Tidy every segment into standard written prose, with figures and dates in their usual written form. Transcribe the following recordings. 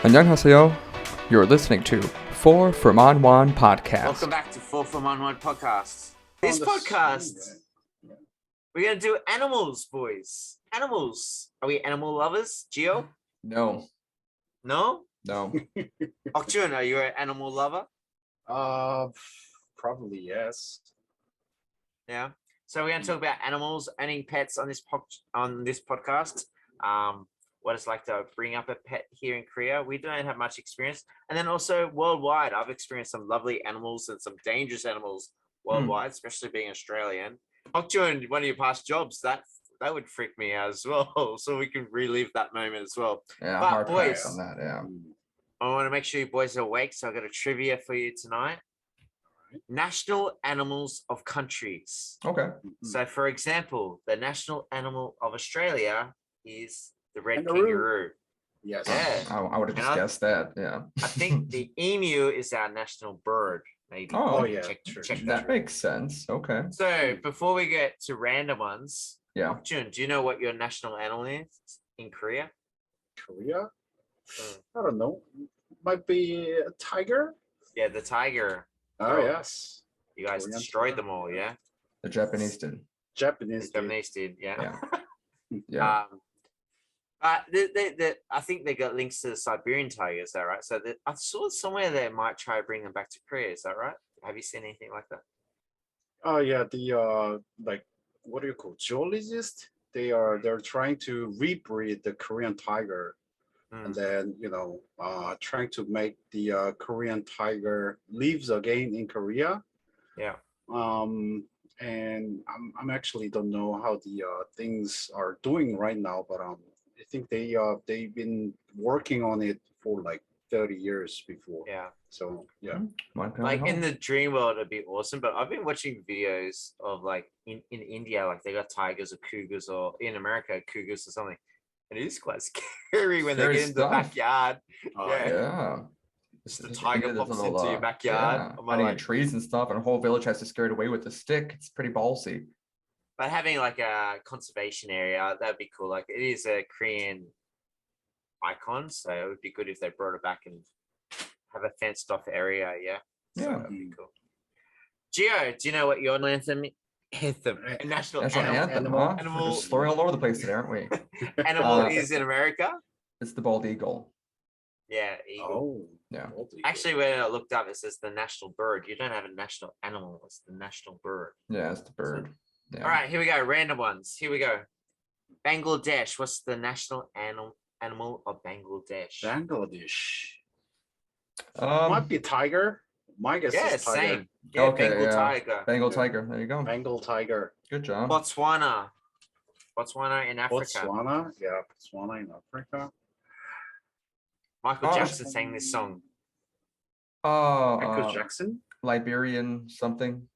안녕하세요. You're listening to 4 from On One podcast. Welcome back to 4 from On One podcast. This podcast, we're going to do animals, boys. Animals. Are we animal lovers, Gio? No. No? No. Hyukjun, are you an animal lover? Probably yes. Yeah. So we're going to talk about animals, owning pets on this podcast. What it's like to bring up a pet here in Korea. We don't have much experience. And then also worldwide, I've experienced some lovely animals and some dangerous animals worldwide, especially being Australian. Hyukjun, one of your past jobs, that would freak me out as well. So we can relive that moment as well. Yeah, but hard boys, pass on that, yeah. I want to make sure you boys are awake. So I've got a trivia for you tonight. National animals of countries. Okay. So for example, the national animal of Australia is the red Kangaroo. kangaroo. Yes. Yeah. I would have just guessed that, yeah. I think the emu is our national bird, maybe. Oh, yeah, true. Check that makes sense. Okay. So before we get to random ones, Yeah. Jun, do you know what your national animal is in Korea? Korea? I don't know. Might be a tiger? Yeah, the tiger. Oh, yes. You guys Korean destroyed tiger. them all, yeah? The Japanese did. Japanese. The Japanese did, yeah. Yeah. I think they got links to the Siberian tiger, is that right? So I saw somewhere they might try to bring them back to Korea, is that right? Have you seen anything like that? Oh, yeah. The like, what do you call zoologist? They're trying to rebreed the Korean tiger, and then trying to make the Korean tiger lives again in Korea. Yeah. And I'm actually don't know how the things are doing right now, but I think they've been working on it for like 30 years before. Yeah. So yeah. Like in the dream world, it'd be awesome. But I've been watching videos of like in India, like they got tigers or cougars, or in America, cougars or something. And it is quite scary when they get into the backyard. Yeah. Just the tiger pops into your backyard. Yeah. Hiding trees and stuff, and a whole village has to scare it away with a stick. It's pretty ballsy. But having like a conservation area, that'd be cool. Like it is a Korean icon, so it would be good if they brought it back and have a fenced off area. Yeah. So that'd be cool. Gio, do you know what your national animal. We're just slurring all over the place today, aren't we? Animal is in America. It's the bald eagle. Yeah, eagle. Oh, yeah. Actually, when I looked up, it says the national bird. You don't have a national animal. It's the national bird. Yeah, it's the bird. Yeah. All right, here we go. Random ones. Here we go. Bangladesh. What's the national animal of Bangladesh? Bangladesh. Might Might be tiger. My guess is tiger. Same. Yeah, okay, Bengal tiger. Bengal tiger. There you go. Bengal tiger. Good job. Botswana in Africa. Botswana in Africa. Michael Jackson sang this song. Michael Jackson? Liberian something.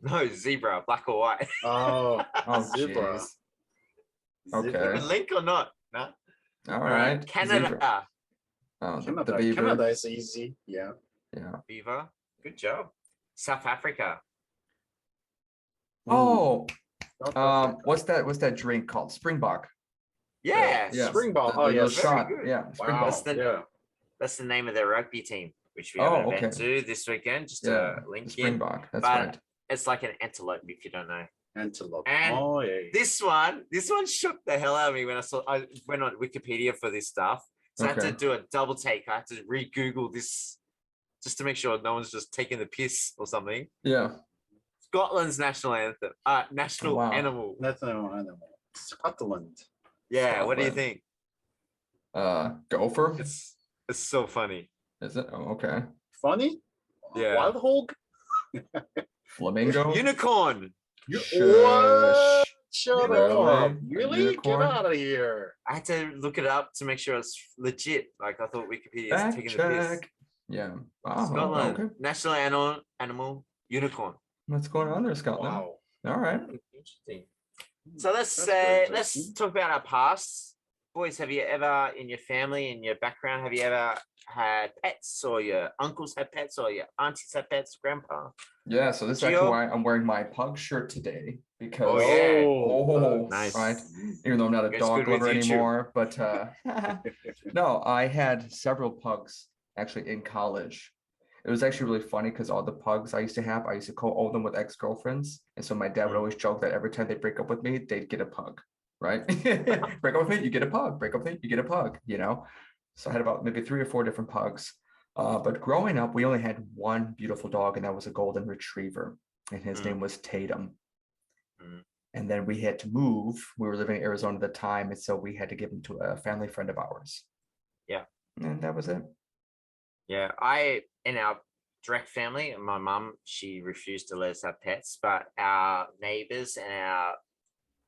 No, zebra, black or white. Oh, zebra. Geez. Okay. Link or not? No. All right. Canada. Zebra. Oh, Canada. the beaver. Canada is easy. Yeah. Yeah. Beaver. Good job. South Africa. Oh. What's that drink called? Springbok. Yeah. Springbok. Shot. Good. Yeah. Springbok. Wow. That's the name of their rugby team, which we have an event to this weekend. Just to link in. Springbok. That's but right. It's like an antelope, if you don't know. Antelope. And this one shook the hell out of me when I went on Wikipedia for this stuff. So I had to do a double take. I had to re-Google this just to make sure no one's just taking the piss or something. Yeah. Scotland's national anthem. National animal. National animal. Scotland. Yeah. Scotland. What do you think? Gopher. It's so funny. Is it? Oh, okay. Funny? Yeah. Wild hog? Flamingo. Unicorn. What? Shut Really? up. Really? Unicorn? Get out of here. I had to look it up to make sure it's legit. Like I thought Wikipedia is taking the piss. Yeah. Wow. Scotland. Okay. National animal, unicorn. What's going on there, Scotland? Wow. All right. Interesting. So let's talk about our past. boys, have you ever in your family, in your background, have you ever had pets, or your uncles had pets, or your aunties had pets, grandpa? Yeah, so this is actually why I'm wearing my pug shirt today, because Nice. right, even though I'm not a It's dog good with lover you too. anymore, but no, I had several pugs actually in college. It was actually really funny because all the pugs I used to co-own them with ex-girlfriends, and so my dad would always joke that every time they break up with me, they'd get a pug, right? Break up with me, you get a pug. Break up with me, you get a pug. So I had about maybe 3 or 4 different pugs. But growing up, we only had one beautiful dog, and that was a golden retriever, and his name was Tatum. And then we had to move. We were living in Arizona at the time, and so we had to give him to a family friend of ours. Yeah. And that was it. Yeah, in our direct family, my mum, she refused to let us have pets, but our neighbors and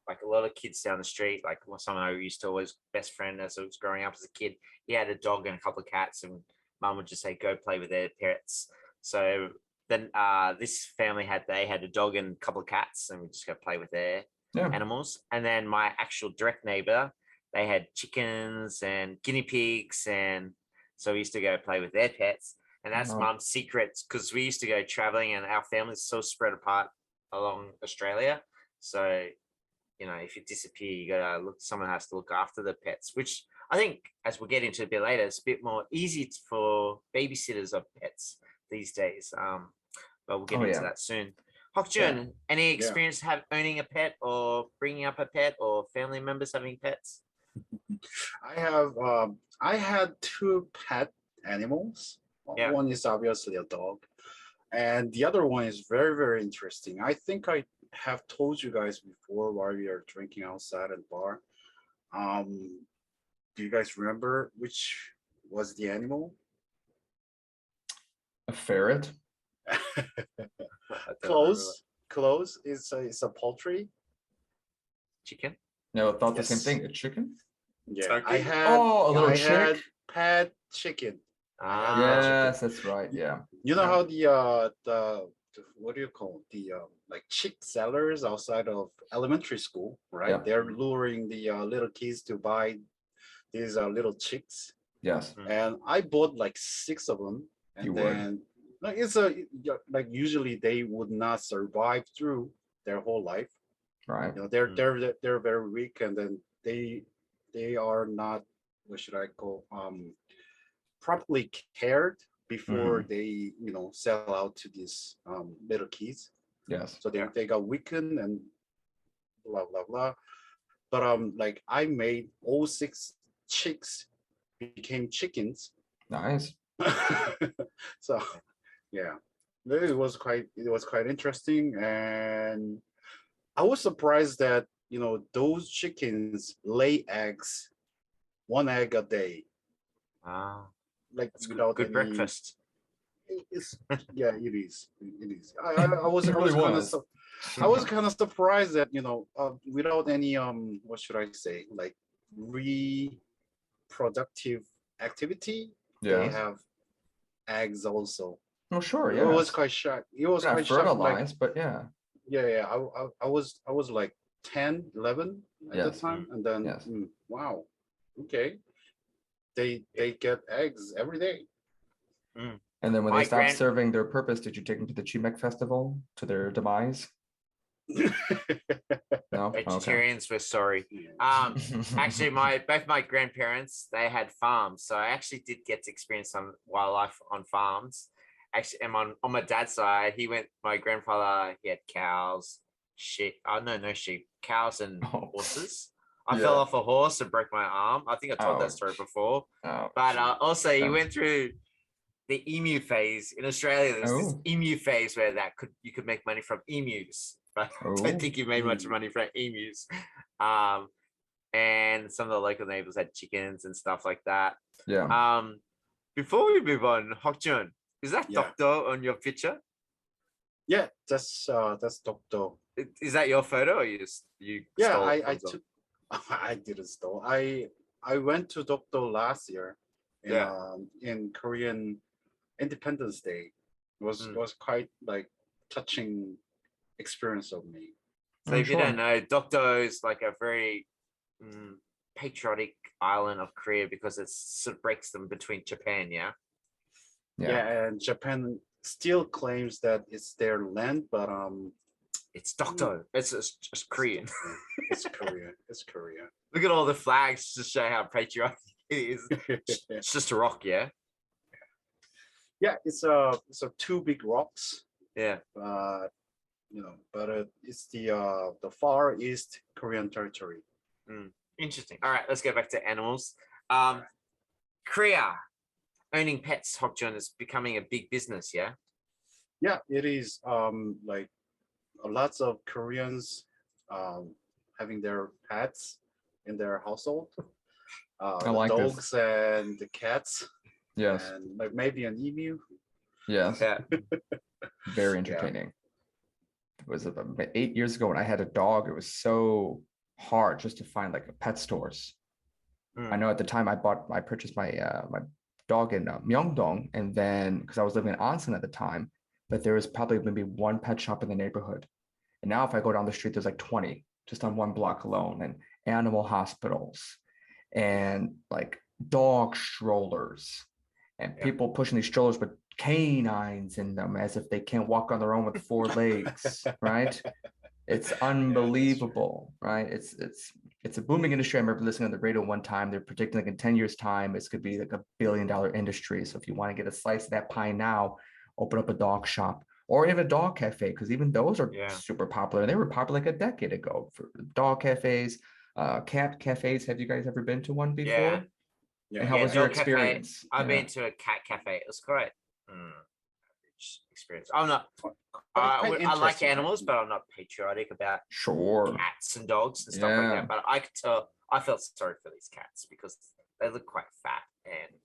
like a lot of kids down the street, like someone I used to always best friend as I was growing up as a kid, he had a dog and a couple of cats, and mum would just say, go play with their pets. So then this family they had a dog and a couple of cats, and we just go play with their animals. And then my actual direct neighbor, they had chickens and guinea pigs, and so we used to go play with their pets. And that's mum's secrets, because we used to go traveling, and our family's so spread apart along Australia. So, if you disappear, you gotta someone has to look after the pets, which I think, as we'll get into a bit later, it's a bit more easy for babysitters of pets these days. But we'll get into that soon. Hyukjun, any experience owning a pet, or bringing up a pet, or family members having pets? I had 2 pet animals. One is obviously a dog, and the other one is very, very interesting. I think I have told you guys before while we are drinking outside at the bar. Do you guys remember which was the animal? A ferret? Close. It's a poultry. Chicken? No, I thought the same thing. A chicken? Yeah, Turkey? I had. a little I chick. had pet chicken. Yes, that's right. Yeah. You know how the what do you call it? The like chick sellers outside of elementary school, right? Yeah. They're luring the little kids to buy these little chicks. Yes. And I bought like 6 of them, and then like like usually they would not survive through their whole life. Right. They're very weak, and then they are not, what should I call, properly cared before they sell out to these little kids. Yes. So they got weakened and blah blah blah. But like I made all 6 chicks became chickens. Nice. So yeah, it was quite interesting, and I was surprised that those chickens lay eggs, 1 egg a day. Like That's without good any breakfast. It's it is. It is. I was It really was. I was kind of surprised that without any what should I say, like reproductive activity, they have eggs also. Oh sure, It was quite shocked. It was not quite shocked. Like, but yeah. yeah. I was like 10, 11 at the time, and then wow, okay, they get eggs every day. And then when they stopped serving their purpose, did you take them to the Chimek festival to their demise? No, vegetarians were sorry. Actually, both my grandparents, they had farms, so I actually did get to experience some wildlife on farms. Actually, and on my dad's side, my grandfather, he had cows, sheep. Oh no sheep, cows and horses. I fell off a horse and broke my arm. I think I told that story before. But also, he went through the emu phase in Australia. There's this emu phase where you could make money from emus, but I don't think you made much money from emus. And some of the local neighbors had chickens and stuff like that. Yeah. Before we move on, Hyukjun, is that Doctor on your picture? Yeah, that's Doctor. Is that your photo, or you stole it? I took. I didn't steal. I went to Dokdo last year in Korean Independence Day. It was quite like touching experience of me. So if you don't know, Dokdo is like a very patriotic island of Korea because it sort of breaks them between Japan. Yeah. Yeah, and Japan still claims that it's their land, but It's Dokdo. It's just Korean. it's Korea. It's Korea. Look at all the flags to show how patriotic it is. It's just a rock, yeah. Yeah, it's a two big rocks, Yeah. but it's the far east Korean territory. Interesting. All right, let's go back to animals. Korea, owning pets, Hyukjun, is becoming a big business, yeah? Yeah, it is like lots of Koreans having their pets in their household. I The like this. dogs and the cats, Yes. and like maybe an emu. Yes. Yeah. Very entertaining. It was about 8 years ago when I had a dog. It was so hard just to find like pet stores. I know at the time I purchased my my dog in Myeongdong, and then because I was living in Onsen at the time, but there was probably maybe one pet shop in the neighborhood. And now if I go down the street, there's like 20 just on one block alone, and animal hospitals and like dog strollers and people pushing these strollers with canines in them as if they can't walk on their own with four legs, right? It's unbelievable, right? It's a booming industry. I remember listening on the radio one time. They're predicting like in 10 years' time, it's could be like $1 billion industry. So if you want to get a slice of that pie now, open up a dog shop or even a dog cafe, because even those are super popular. They were popular like a decade ago for dog cafes, cat cafes. Have you guys ever been to one before? Yeah. And how was your dog cafe. experience? I've been to a cat cafe. It was great. Experience. I'm not. I like animals, but I'm not patriotic about cats and dogs and stuff like that. But I could tell. I felt sorry for these cats because they look quite fat and.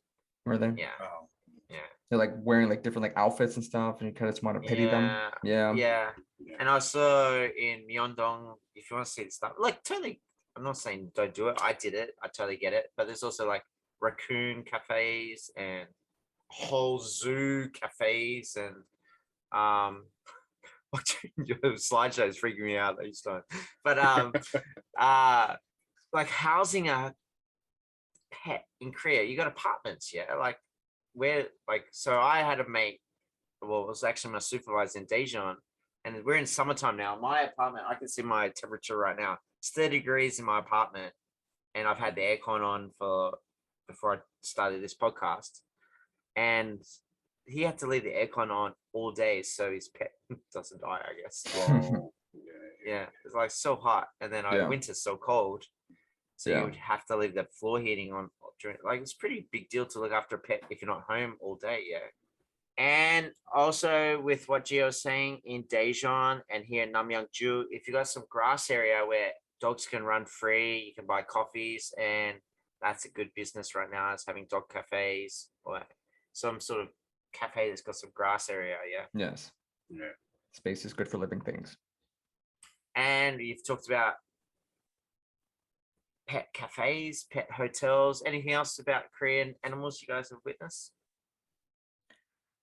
Were they? Yeah. Oh. Yeah. They're like wearing like different like outfits and stuff, and you kind of just want to pity them. Yeah. Yeah. And also in Myeongdong, if you want to see the stuff, like totally. I'm not saying don't do it. I did it. I totally get it. But there's also like raccoon cafes and whole zoo cafes and watching your slideshow is freaking me out each time. But like housing a pet in Korea, you got apartments, yeah? Like where like so I had a mate, well, it was actually my supervisor in Daejeon, and we're in summertime now. My apartment, I can see my temperature right now. It's 30 degrees in my apartment, and I've had the aircon on for before I started this podcast. And he had to leave the aircon on all day so his pet doesn't die, I guess. Wow. Yeah, it's like so hot, and then winter's so cold, so you would have to leave the floor heating on during. Like it's a pretty big deal to look after a pet if you're not home all day. Yeah, and also with what Gio was saying in Daejeon and here in Namyangju, if you got some grass area where dogs can run free, you can buy coffees, and that's a good business right now. It's having dog cafes or some sort of cafe that's got some grass area. Yeah. Yes. Yeah. Space is good for living things. And you've talked about pet cafes, pet hotels. Anything else about Korean animals you guys have witnessed?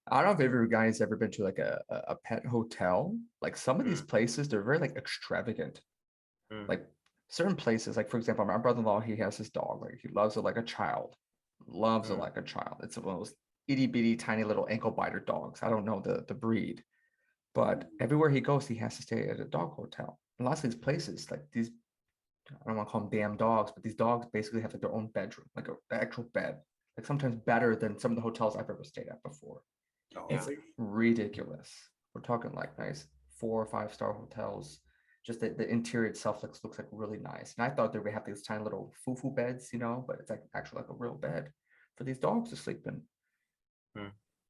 I don't know if you guys ever been to like a pet hotel. Like some of these places, they're very like extravagant. Like certain places, like for example, my brother-in-law, he has his dog. Like he loves it like a child. Loves it like a child. It's one of those itty bitty tiny little ankle biter dogs. I don't know the breed, but everywhere he goes, he has to stay at a dog hotel. And lots of these places, like these, I don't want to call them damn dogs, but these dogs basically have like their own bedroom, like an actual bed, like sometimes better than some of the hotels I've ever stayed at before. It's ridiculous. We're talking like nice 4 or 5 star hotels. Just the interior itself looks like really nice. And I thought they would have these tiny little foo-foo beds, but it's like actually like a real bed for these dogs to sleep in.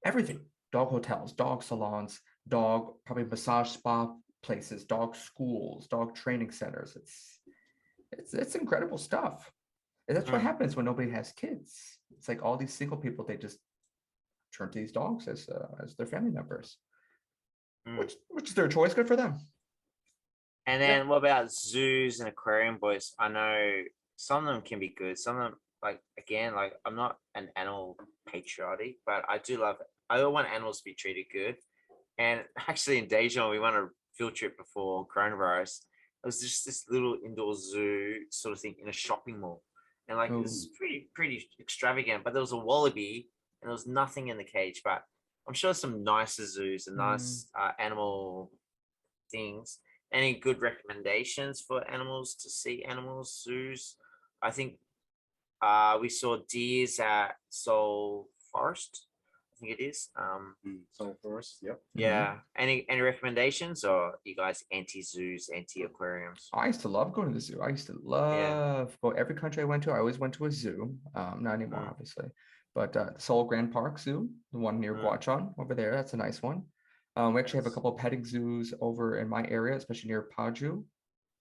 Everything. Dog hotels, dog salons, dog probably massage spa places, dog schools, dog training centers. It's incredible stuff. And that's what happens when nobody has kids. It's like all these single people, they just turn to these dogs as their family members, which is their choice. Good for them. And then what about zoos and aquarium, boys? I know some of them can be good. Some of them, like again, like I'm not an animal patriotic, but I do love it. I want animals to be treated good. And actually in Daejeon, we went on a field trip before coronavirus. It was just this little indoor zoo sort of thing in a shopping mall. and like it was pretty extravagant. But there was a wallaby, and there was nothing in the cage. But I'm sure some nicer zoos and nice animal things. Any good recommendations for animals to see? Animals zoos? I think we saw deers at Seoul Forest. I think it is. So first, yep. Yeah. Any recommendations, or you guys anti zoos, anti aquariums? I used to love going to the zoo. I used to love go every country I went to. I always went to a zoo. Not anymore, obviously, but Seoul Grand Park Zoo, the one near Gwacheon over there, that's a nice one. We actually have a couple of petting zoos over in my area, especially near Paju.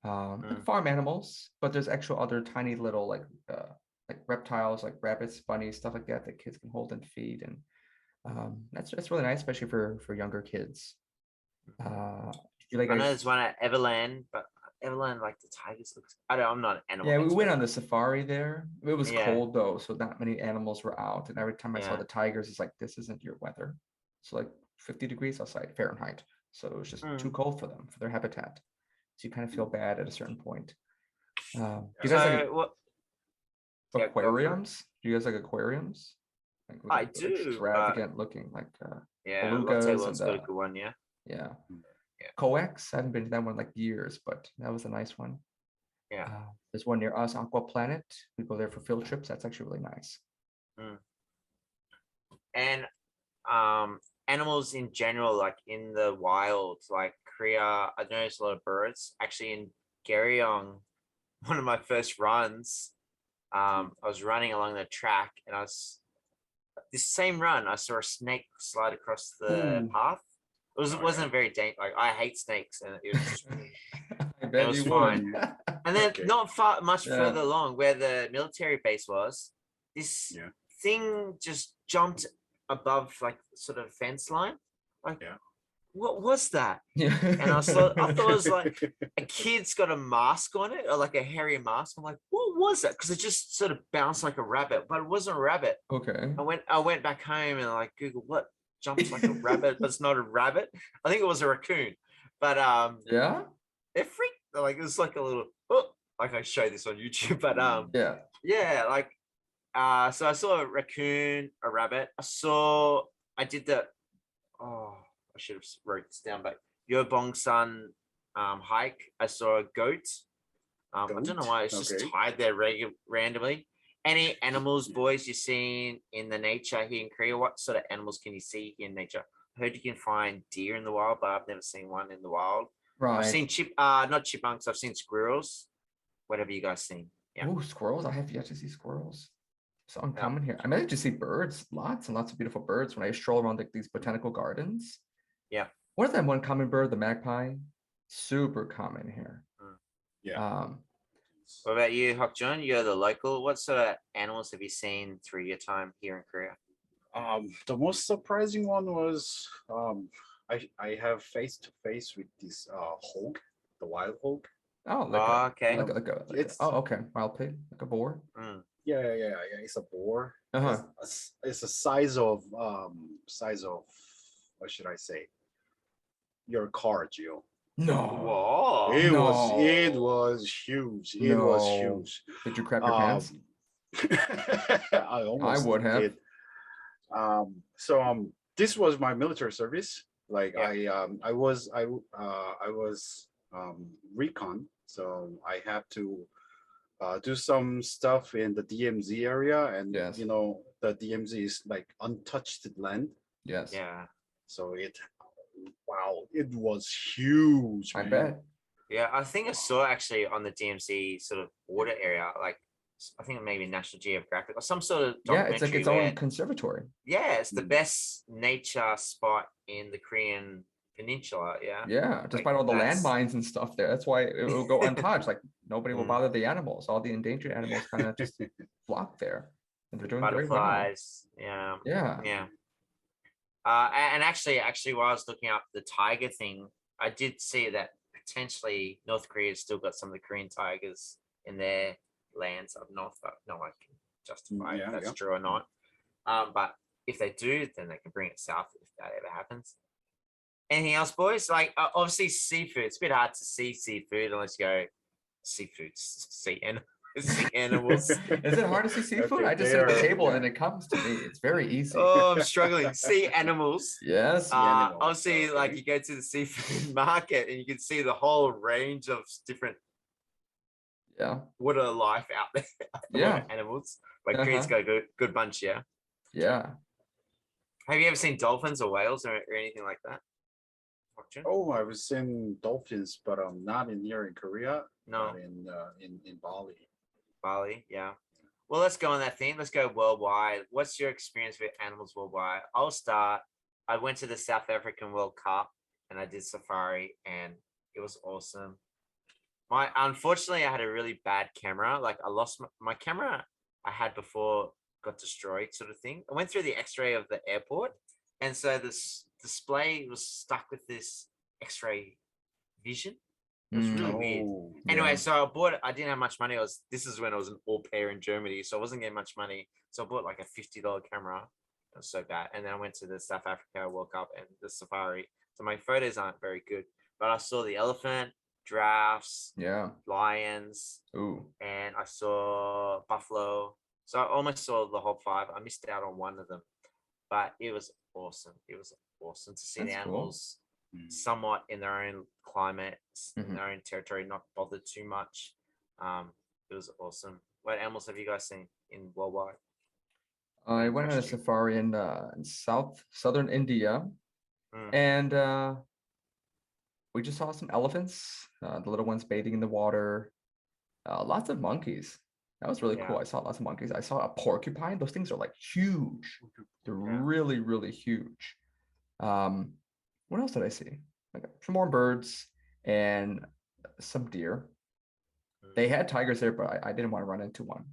Like farm animals, but there's actual other tiny little like reptiles, like rabbits, bunnies, stuff like that kids can hold and feed, and that's really nice, especially for younger kids. You like I know there's one at Everland, but Everland, like the tigers looks. I'm not an animal. Yeah, we expert. went on the safari there. It was cold though, so not many animals were out. And every time I saw the tigers, it's like, this isn't your weather. So like 50 degrees outside Fahrenheit. So it was just too cold for them, for their habitat. So you kind of feel bad at a certain point. Do you guys like aquariums? Do you guys like aquariums? Like, I do. Extravagant looking, like belugas and got a good one. Yeah. Coex. I haven't been to that one like years, but that was a nice one. Yeah. There's one near us, Aqua Planet. We go there for field trips. That's actually really nice. And animals in general, like in the wild, like Korea, I noticed a lot of birds. Actually, in Gyeonggi, one of my first runs, I was running along the track, and this same run, I saw a snake slide across the path. It wasn't very dangerous. Like, I hate snakes, and it was just, it was fine. And then not much further along, where the military base was, this thing just jumped above, like, sort of fence line. Like, what was that? And I thought it was like a kid's got a mask on it, or like a hairy mask. I'm like, what was that? Because it just sort of bounced like a rabbit, but it wasn't a rabbit. Okay. I went back home and like Google what jumps like a rabbit, but it's not a rabbit. I think it was a raccoon. But it freaked, like, it was like a little like, I show this on YouTube, but like so I saw a raccoon, a rabbit. I did the I should have wrote this down, but Yeobongsan hike. I saw a goat. I don't know why it's just tied there randomly. Any animals, boys, you've seen in the nature here in Korea? What sort of animals can you see here in nature? I heard you can find deer in the wild, but I've never seen one in the wild. Right. I've seen not chipmunks. I've seen squirrels. What have you guys seen? Yeah. Oh, squirrels! I have yet to see squirrels. It's uncommon here. I managed to see birds, lots and lots of beautiful birds when I stroll around these botanical gardens. Yeah. What is that one common bird? The magpie. Super common here. Yeah. What about you, Hyukjun? You're the local. What sort of animals have you seen through your time here in Korea? The most surprising one was I have face to face with this hog, the wild hog. Oh, okay. Okay, wild pig, like a boar. Yeah. It's a boar. It's a size of what should I say? Your car, Gio. No. Whoa. It was huge. It was huge. Did you crap your pants? I would have. Did. So this was my military service. Like I was recon, so I have to do some stuff in the DMZ area, and the DMZ is like untouched land. Yes. Yeah. So it was huge. I man. bet. Yeah, I think I saw actually on the DMZ sort of water area, like I think maybe National Geographic or some sort of documentary. It's like its own conservatory. Yeah, it's the best nature spot in the Korean peninsula. Yeah, despite all the landmines and stuff there. That's why it will go untouched. Like, nobody will bother the animals. All the endangered animals kind of just flock there, and they're doing butterflies. Very well. Yeah. And actually, while I was looking up the tiger thing, I did see that potentially North Korea's still got some of the Korean tigers in their lands up north, but no one can justify if that's true or not. But if they do, then they can bring it south if that ever happens. Anything else, boys? Like, obviously seafood. It's a bit hard to see seafood unless you go seafood, sea Sea animals. Is it hard to see seafood? Okay, I just they sit at the are, table yeah. and it comes to me. It's very easy. Oh, I'm struggling. Sea animals. Yes. animals, Obviously, like okay. you go to the seafood market and you can see the whole range of different Yeah. water life out there. Yeah. Water animals. Like Korea's Uh-huh. got a good bunch, yeah. Yeah. Have you ever seen dolphins or whales or anything like that? Hyukjun? Oh, I was in dolphins, but not in here in Korea, No, but in Bali. Bali, yeah. Well, let's go on that theme. Let's go worldwide. What's your experience with animals worldwide? I'll start. I went to the South African World Cup and I did safari and it was awesome. Unfortunately I had a really bad camera. Like I lost my camera I had before got destroyed, sort of thing. I went through the X-ray of the airport, and so this display was stuck with this X-ray vision. It was really weird. Oh, Anyway, Yeah. so I bought. I didn't have much money. This is when I was an au pair in Germany, so I wasn't getting much money. So I bought like a $50 camera. It was so bad. And then I went to the South Africa World Cup and the safari. So my photos aren't very good, but I saw the elephant, giraffes, Yeah. lions, Ooh. and I saw buffalo. So I almost saw the whole five. I missed out on one of them, but it was awesome. It was awesome to see the That's cool. animals Mm. somewhat in their own climate, in Mhm. their own territory, not bothered too much. It was awesome. What animals have you guys seen in worldwide? I went on a Question. safari in southern India, Mm, and we just saw some elephants, the little ones bathing in the water, lots of monkeys. That was really cool. Yeah. I saw lots of monkeys. I saw a porcupine. Those things are like huge. They're Yeah. really, really huge. What else did I see? Like some more birds and some deer. They had tigers there, but I didn't want to run into one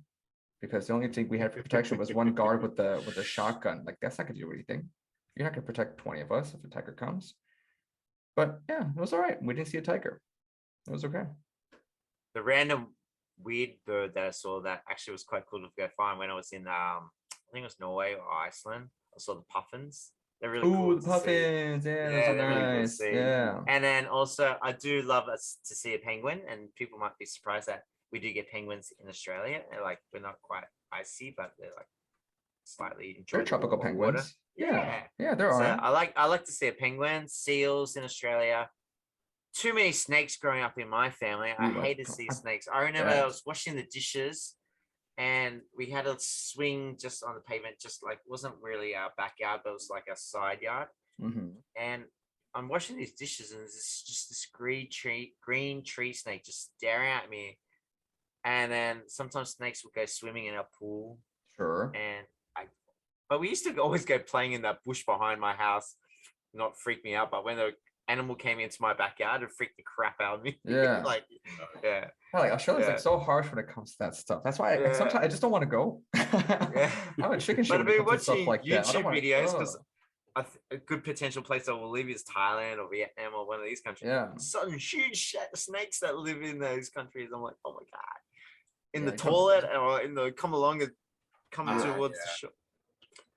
because the only thing we had for protection was one guard with the shotgun. Like that's not gonna do anything. You're not gonna protect 20 of us if a tiger comes. But yeah, it was all right. We didn't see a tiger. It was okay. The random weird bird that I saw that actually was quite cool to go find when I was in I think it was Norway or Iceland. I saw the puffins. They're really cool Ooh, the to see. puffins. Yeah, those Yeah, are they're really cool to nice. see. Yeah. And then also, I do love us to see a penguin, and people might be surprised that we do get penguins in Australia. They're like we're not quite icy, but they're like slightly They're enjoyable tropical on water. penguins. Yeah. Yeah, there So are. I like to see a penguin, seals in Australia. Too many snakes growing up in my family. I Ooh, hate to see I snakes. I remember I bet. was washing the dishes and we had a swing just on the pavement, just like wasn't really our backyard, but it was like a side yard. Mhm. And I'm washing these dishes, and there's just this green tree snake just staring at me. And then sometimes snakes would go swimming in our pool, Sure. and but we used to always go playing in that bush behind my house, not freak me out. But when the animal came into my backyard, it freaked the crap out of me. Yeah. Like, yeah, Like Australia's yeah, like so harsh when it comes to that stuff. That's why yeah, sometimes I just don't want to go. yeah. I'm a chicken shit But when I've it been comes to stuff watching like that. I don't YouTube want videos to. because a good potential place I will live is Thailand or Vietnam or one of these countries. Yeah. Some huge snakes that live in those countries. I'm like, oh my god, in Yeah, the you come- toilet or in the come along and come towards the yeah. shop.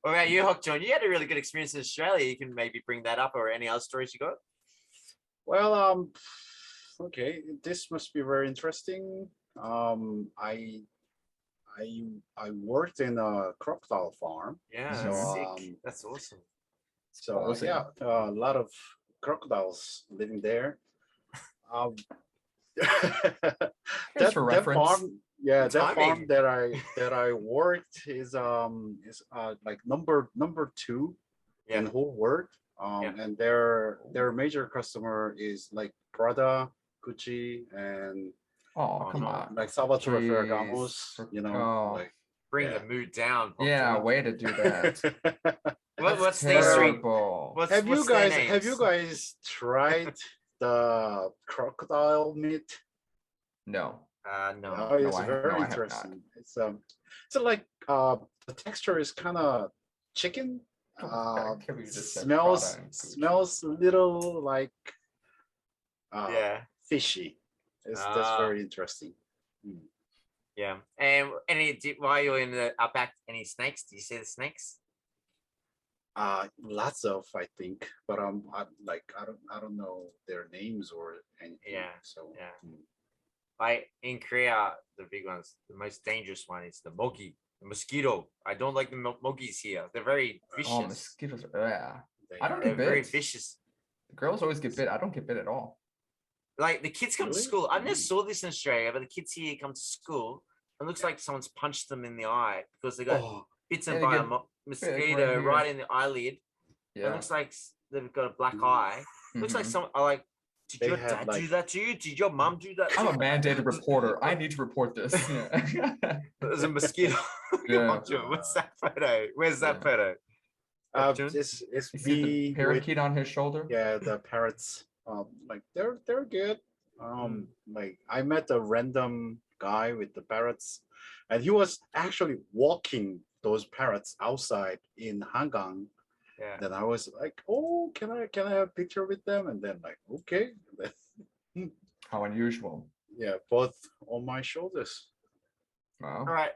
All right, you, Hokjon, you had a really good experience in Australia. You can maybe bring that up or any other stories you got. Well, okay, this must be very interesting. I worked in a crocodile farm, Yeah, so Mhm. sick. That's awesome. Ballsy. yeah, a lot of crocodiles living there. Um, Just for that reference. farm, yeah, The that farm timing. that I worked is like number two in Yeah, whole world. Yeah. And their major customer is like Prada, Gucci, and Oh, Oh, come no. on. like Salvatore Jeez. Ferragamo's, you know, Oh. like bring yeah. the mood down. Yeah, Hokjon. way to do that. That's What's these three? terrible. What's have you their guys names? tried the crocodile meat? No. No. Oh, it's I very have not. interesting. It's like the texture is kind of chicken. I can't believe you just said Smells Prada and Gucci. smells a little like Yeah. fishy. That's very interesting. Mm. Yeah. And while you're in the outback, any snakes? Do you see the snakes? Lots of I think, but I don't know their names or anything. Yeah, So yeah. mm. Like in Korea, the big ones, the most dangerous one is the mogi, the mosquito. I don't like the mogis here. They're very Oh, vicious. mosquitoes. Yeah. They I don't are They're get very bit. vicious. The girls always get bit. I don't get bit at all. Like the kids come to Really? school. I've never saw this in Australia, but the kids here come to school. It looks like someone's punched them in the eye because they got Oh, bitten Yeah, they by a get bit mosquito right right here. in the eyelid. It Yeah. looks like they've got a black Mhm. eye. Looks like Mhm. some. I like. Did They your have, dad do like- that to you? Did your mum do that? I'm to a you? mandated reporter. I need to report this. Yeah. There's a mosquito. Yeah. What's that photo? Where's that Yeah. photo? Hyukjun? it's You see the me with parakeet on his shoulder? the parrots. Like they're good. Like I met a random guy with the parrots, and he was actually walking those parrots outside in Hangang. Yeah. Then I was like, oh, can I have a picture with them? And then like, okay. Then, How unusual. yeah, both on my shoulders. Wow. All right.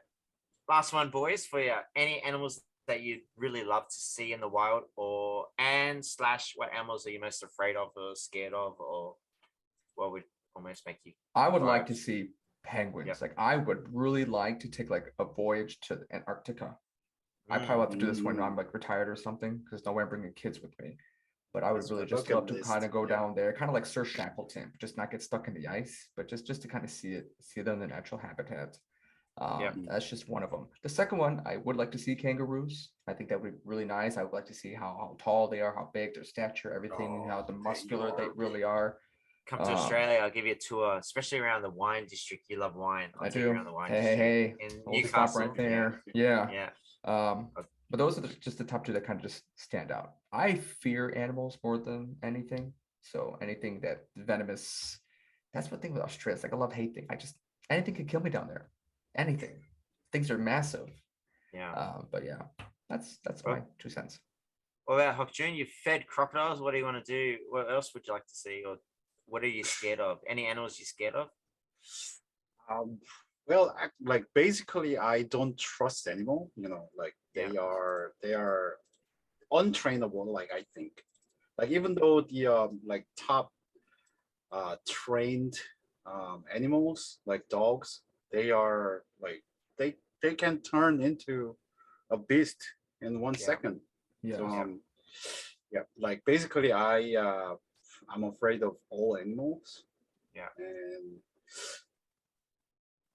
Last one, boys, for you. Any animals that you'd really love to see in the wild, or and slash what animals are you most afraid of or scared of, or what would almost make you? I would like Five. to see penguins. Yep. Like I would really like to take like a voyage to Antarctica. I probably have to do this when I'm like retired or something, because no way I'm bringing kids with me. But I would That's really my just bucket love to list, kind of go yeah. down there, kind of like Sir Shackleton, but just not get stuck in the ice, but just to kind of see them in the natural habitat. Yeah. That's just one of them. The second one, I would like to see kangaroos. I think that would be really nice. I would like to see how tall they are, how big, their stature, everything, how the they muscular they are really big. are. Come to Australia, I'll give you a tour, especially around the wine district. You love wine. I'll I take you do. around the wine Hey, district hey, in we'll stop Newcastle. right there. Yeah. Yeah. But those are just the top two that kind of just stand out. I fear animals more than anything. So anything that venomous, that's what thing with Australia. It's like a love-hate thing. Anything could kill me down there. Anything. Things are massive. Yeah. But yeah, that's Well, my 2 cents. What about Hyukjun? You fed crocodiles. What do you want to do? What else would you like to see, or what are you scared of? Any animals you scared of? Um, well, like basically, I don't trust animal. Like Yeah. they are untrainable. Like I think, like even though the like top trained animals like dogs, they are like they can turn into a beast in 1 second. Yeah. So yeah, like basically I'm afraid of all animals. Yeah. And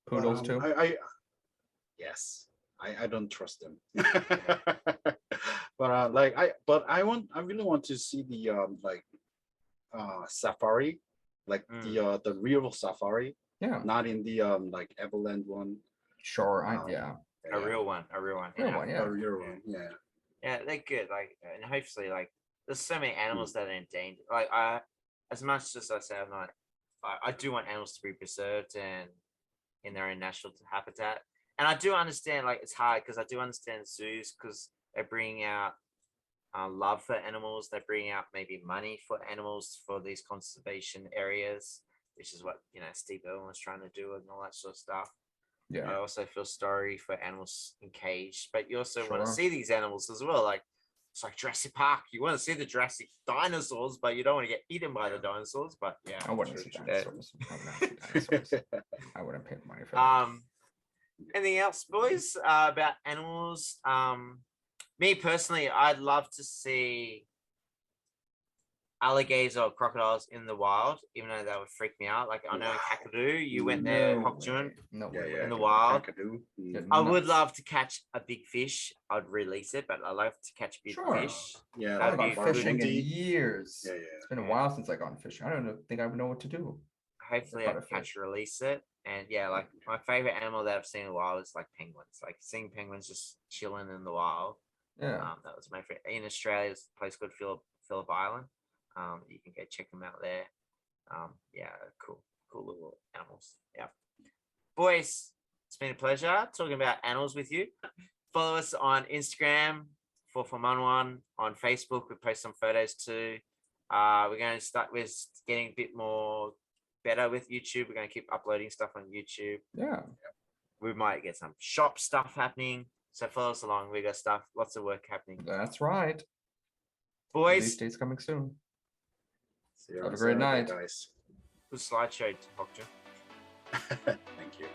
Poodles too. I yes, I don't trust them. But I really want to see the like safari, like the real safari, Yeah. not in the like Everland one. Sure. Yeah. A real one. A real one. Real one, yeah. A real one, yeah. Yeah, they're good. Like, and hopefully, like, there's so many animals that are endangered. Like, as much as I say, I'm not. I do want animals to be preserved and in their own natural habitat. And I do understand, like, it's hard because I do understand zoos because they bring out love for animals. They bring out maybe money for animals for these conservation areas, which is what Steve Irwin was trying to do and all that sort of stuff. Yeah. I also feel sorry for animals in cage, but you also want to Sure. see these animals as well. Like it's like Jurassic Park. You want to see the Jurassic dinosaurs, but you don't want to get eaten by the dinosaurs. But yeah, I wouldn't see true. dinosaurs. I wouldn't see dinosaurs. I wouldn't pay money for that. Anything else, boys, about animals? Me personally, I'd love to see alligators or crocodiles in the wild, even though that would freak me out. Like I know in Kakadu, you went there, Hyukjun, No Yeah, way. yeah. in the wild. Kakadu. Yeah, I would nuts. love to catch a big fish. I'd release it, but I love to catch big Sure. fish. Yeah, I That'd haven't be gone good. fishing in Barramundi. years. Yeah, It's been a Yeah. while since I gone fishing. I don't think I would know what to do. Hopefully, I Caught a can catch fish. release it. And yeah, like my favorite animal that I've seen in the wild is like penguins. Like seeing penguins just chilling in the wild. Yeah. That was my favorite. In Australia, there's a place called Phillip Island. You can go check them out there. Yeah, cool little animals. Yeah, boys, it's been a pleasure talking about animals with you. Follow us on Instagram for Manwan, on Facebook. We post some photos too. We're going to start with getting a bit more better with YouTube. We're going to keep uploading stuff on YouTube. Yeah. We might get some shop stuff happening. So follow us along. We got stuff, lots of work happening. That's right. Boys, Release dates coming soon. See you Have on a great Saturday, night. guys. good slideshow, Hyukjun. Thank you.